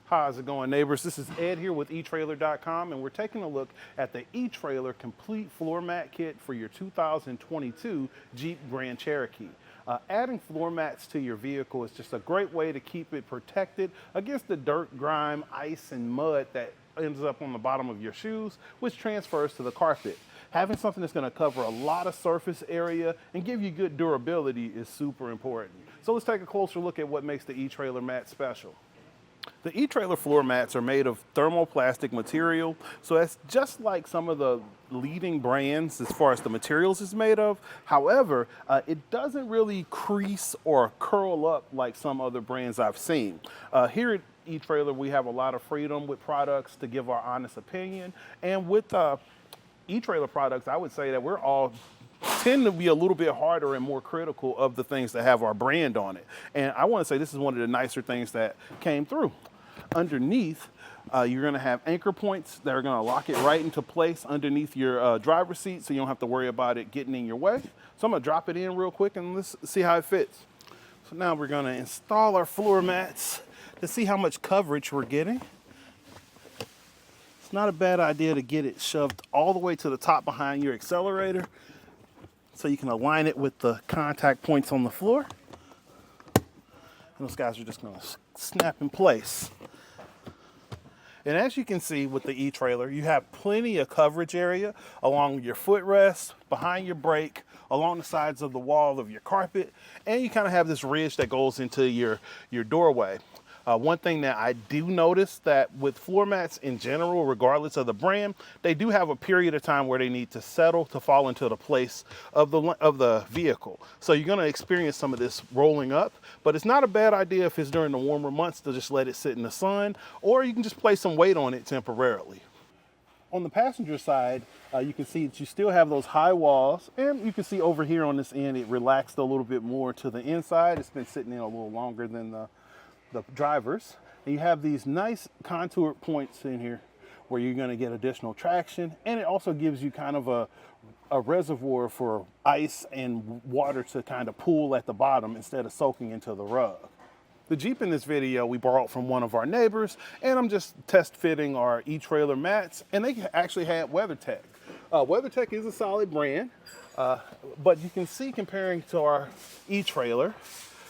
How's it going, neighbors? This is Ed here with etrailer.com, and we're taking a look at the eTrailer complete floor mat kit for your 2022 Jeep Grand Cherokee. Adding floor mats to your vehicle is just a great way to keep it protected against the dirt, grime, ice, and mud that ends up on the bottom of your shoes, which transfers to the carpet. Having something that's going to cover a lot of surface area and give you good durability is super important. So let's take a closer look at what makes the eTrailer mat special. The eTrailer floor mats are made of thermoplastic material, so that's just like some of the leading brands as far as the materials it's made of. However, it doesn't really crease or curl up like some other brands I've seen. Here at eTrailer, we have a lot of freedom with products to give our honest opinion, and with eTrailer products, I would say that we're all tend to be a little bit harder and more critical of the things that have our brand on it. And I want to say this is one of the nicer things that came through. Underneath, you're going to have anchor points that are going to lock it right into place underneath your driver's seat, so you don't have to worry about it getting in your way. So I'm going to drop it in real quick and let's see how it fits. So now we're going to install our floor mats to see how much coverage we're getting. It's not a bad idea to get it shoved all the way to the top behind your accelerator, so you can align it with the contact points on the floor. And those guys are just gonna snap in place. And as you can see with the eTrailer, you have plenty of coverage area along your footrest, behind your brake, along the sides of the wall of your carpet, and you kind of have this ridge that goes into your doorway. One thing that I do notice that with floor mats in general, regardless of the brand, they do have a period of time where they need to settle to fall into the place of the vehicle. So you're going to experience some of this rolling up, but it's not a bad idea if it's during the warmer months to just let it sit in the sun, or you can just place some weight on it temporarily. On the passenger side, you can see that you still have those high walls, and you can see over here on this end, it relaxed a little bit more to the inside. It's been sitting in a little longer than the drivers, and you have these nice contour points in here where you're going to get additional traction, and it also gives you kind of a reservoir for ice and water to kind of pool at the bottom instead of soaking into the rug. The Jeep in this video we borrowed from one of our neighbors, and I'm just test fitting our eTrailer mats, and they actually had WeatherTech. WeatherTech is a solid brand, but you can see comparing to our eTrailer,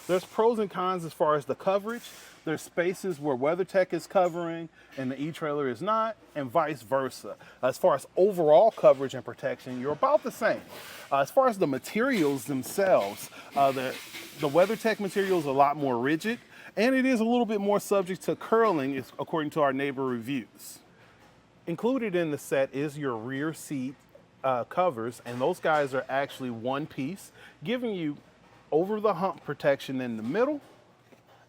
there's pros and cons as far as the coverage. There's spaces where WeatherTech is covering and the eTrailer is not, and vice versa. As far as overall coverage and protection, you're about the same. As far as the materials themselves, the WeatherTech material is a lot more rigid, and it is a little bit more subject to curling, according to our neighbor reviews. Included in the set is your rear seat covers, and those guys are actually one piece, giving you over the hump protection in the middle,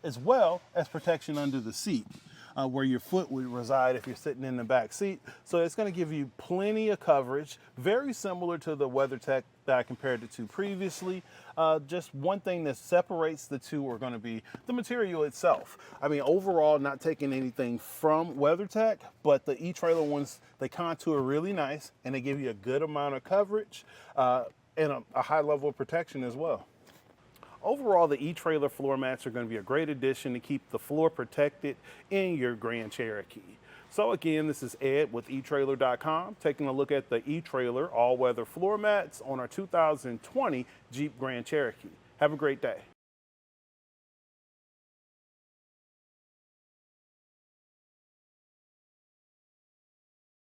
as well as protection under the seat, where your foot would reside if you're sitting in the back seat. So it's going to give you plenty of coverage, very similar to the WeatherTech that I compared it to previously. Just one thing that separates the two are going to be the material itself. I mean, overall, not taking anything from WeatherTech, but the eTrailer ones, they contour really nice, and they give you a good amount of coverage and a high level of protection as well. Overall, the eTrailer floor mats are going to be a great addition to keep the floor protected in your Grand Cherokee. So again, this is Ed with etrailer.com, taking a look at the eTrailer all-weather floor mats on our 2020 Jeep Grand Cherokee. Have a great day.